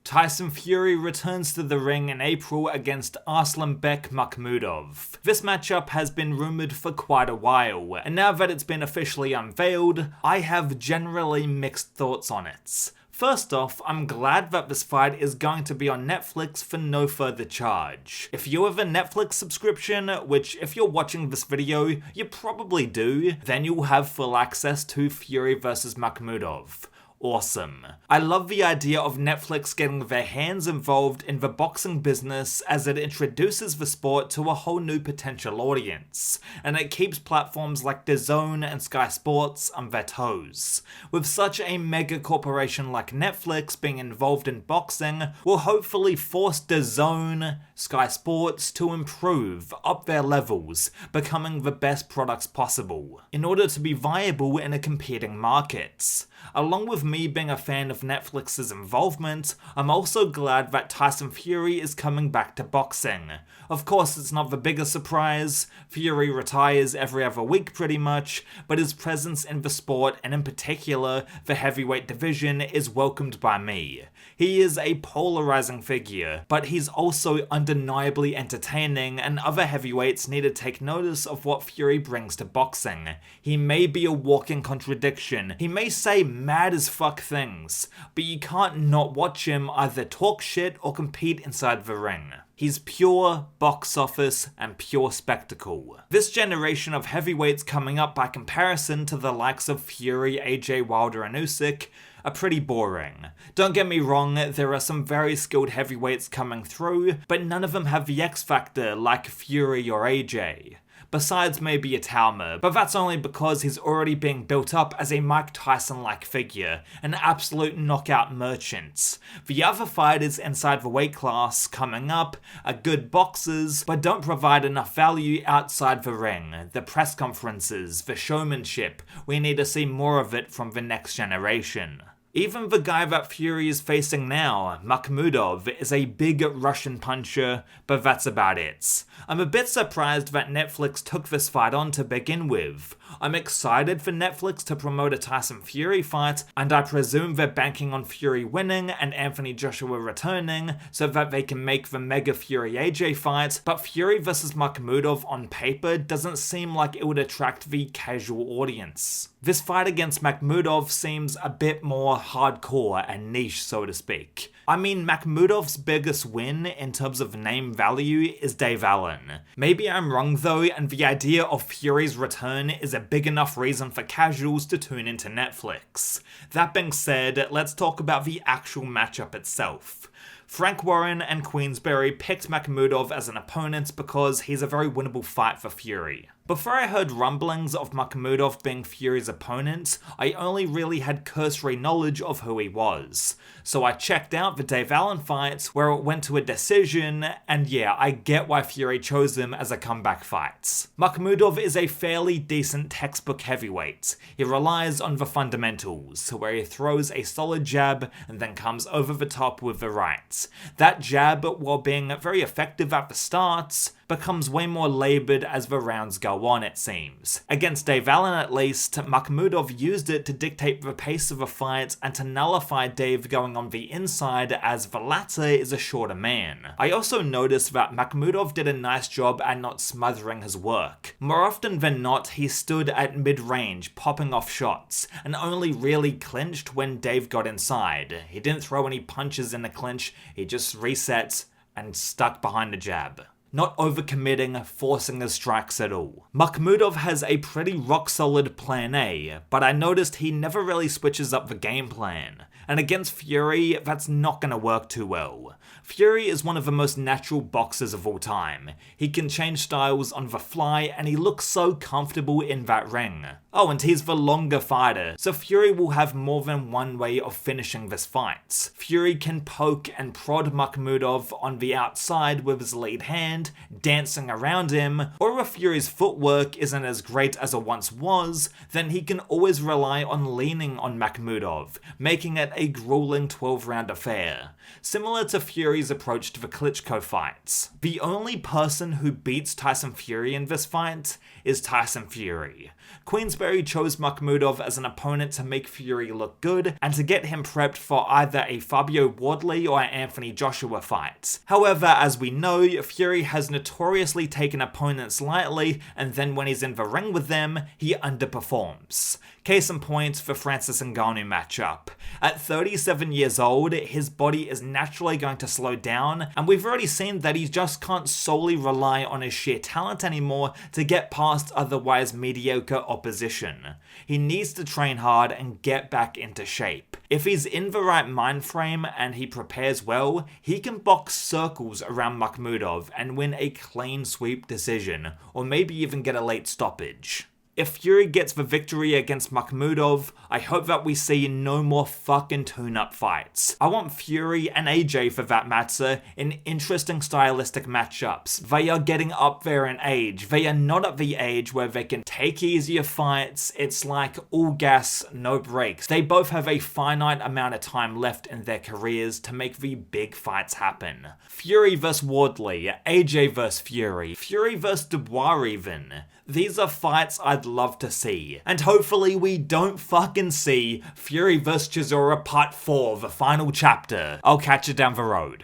Tyson Fury returns to the ring in April against Arslanbek Makhmudov. This matchup has been rumoured for quite a while, and now that it's been officially unveiled, I have generally mixed thoughts on it. First off, I'm glad that this fight is going to be on Netflix for no further charge. If you have a Netflix subscription, which if you're watching this video, you probably do, then you'll have full access to Fury vs Makhmudov. Awesome. I love the idea of Netflix getting their hands involved in the boxing business as it introduces the sport to a whole new potential audience, and it keeps platforms like DAZN and Sky Sports on their toes. With such a mega corporation like Netflix being involved in boxing, will hopefully force DAZN, Sky Sports to improve, up their levels, becoming the best products possible, in order to be viable in a competing market. Along with me being a fan of Netflix's involvement, I'm also glad that Tyson Fury is coming back to boxing. Of course, it's not the biggest surprise. Fury retires every other week pretty much, but his presence in the sport, and in particular the heavyweight division, is welcomed by me. He is a polarizing figure, but he's also undeniably entertaining, and other heavyweights need to take notice of what Fury brings to boxing. He may be a walking contradiction, he may say mad as fuck things, but you can't not watch him either talk shit or compete inside the ring. He's pure box office and pure spectacle. This generation of heavyweights coming up by comparison to the likes of Fury, AJ, Wilder and Usyk are pretty boring. Don't get me wrong, there are some very skilled heavyweights coming through, but none of them have the X factor like Fury or AJ. Besides maybe a Talma, but that's only because he's already being built up as a Mike Tyson-like figure, an absolute knockout merchant. The other fighters inside the weight class coming up are good boxers, but don't provide enough value outside the ring. The press conferences, the showmanship, we need to see more of it from the next generation. Even the guy that Fury is facing now, Makhmudov, is a big Russian puncher, but that's about it. I'm a bit surprised that Netflix took this fight on to begin with. I'm excited for Netflix to promote a Tyson Fury fight, and I presume they're banking on Fury winning and Anthony Joshua returning so that they can make the Mega Fury AJ fight, but Fury vs Makhmudov on paper doesn't seem like it would attract the casual audience. This fight against Makhmudov seems a bit more hardcore and niche, so to speak. I mean, Makhmudov's biggest win in terms of name value is Dave Allen. Maybe I'm wrong though, and the idea of Fury's return is a big enough reason for casuals to tune into Netflix. That being said, let's talk about the actual matchup itself. Frank Warren and Queensberry picked Makhmudov as an opponent because he's a very winnable fight for Fury. Before I heard rumblings of Makhmudov being Fury's opponent, I only really had cursory knowledge of who he was. So I checked out the Dave Allen fight, where it went to a decision, and yeah, I get why Fury chose him as a comeback fight. Makhmudov is a fairly decent textbook heavyweight. He relies on the fundamentals, where he throws a solid jab and then comes over the top with the right. That jab, while being very effective at the start, becomes way more laboured as the rounds go on, it seems. Against Dave Allen at least, Makhmudov used it to dictate the pace of a fight and to nullify Dave going on the inside, as the latter is a shorter man. I also noticed that Makhmudov did a nice job at not smothering his work. More often than not, he stood at mid-range, popping off shots, and only really clinched when Dave got inside. He didn't throw any punches in the clinch, he just reset and stuck behind the jab. Not overcommitting, forcing his strikes at all. Makhmudov has a pretty rock-solid plan A, but I noticed he never really switches up the game plan. And against Fury, that's not gonna work too well. Fury is one of the most natural boxers of all time. He can change styles on the fly, and he looks so comfortable in that ring. Oh, and he's the longer fighter, so Fury will have more than one way of finishing this fight. Fury can poke and prod Makhmudov on the outside with his lead hand, dancing around him, or if Fury's footwork isn't as great as it once was, then he can always rely on leaning on Makhmudov, making it a grueling 12-round affair, similar to Fury's approach to the Klitschko fights. The only person who beats Tyson Fury in this fight is Tyson Fury. Queensberry chose Makhmudov as an opponent to make Fury look good and to get him prepped for either a Fabio Wardley or Anthony Joshua fight. However, as we know, Fury has notoriously taken opponents lightly, and then when he's in the ring with them, he underperforms. Case in point, the Francis Ngannou matchup. At 37 years old, his body is naturally going to slow down, and we've already seen that he just can't solely rely on his sheer talent anymore to get past otherwise mediocre opposition. He needs to train hard and get back into shape. If he's in the right mind frame and he prepares well, he can box circles around Makhmudov and win a clean sweep decision, or maybe even get a late stoppage. If Fury gets the victory against Makhmudov, I hope that we see no more fucking tune-up fights. I want Fury and AJ for that matter in interesting stylistic matchups. They are getting up there in age. They are not at the age where they can take easier fights. It's like all gas, no brakes. They both have a finite amount of time left in their careers to make the big fights happen. Fury vs Wardley, AJ vs Fury, Fury vs Dubois even. These are fights I'd love to see. And hopefully we don't fucking see Fury vs Chisora Part 4, the final chapter. I'll catch you down the road.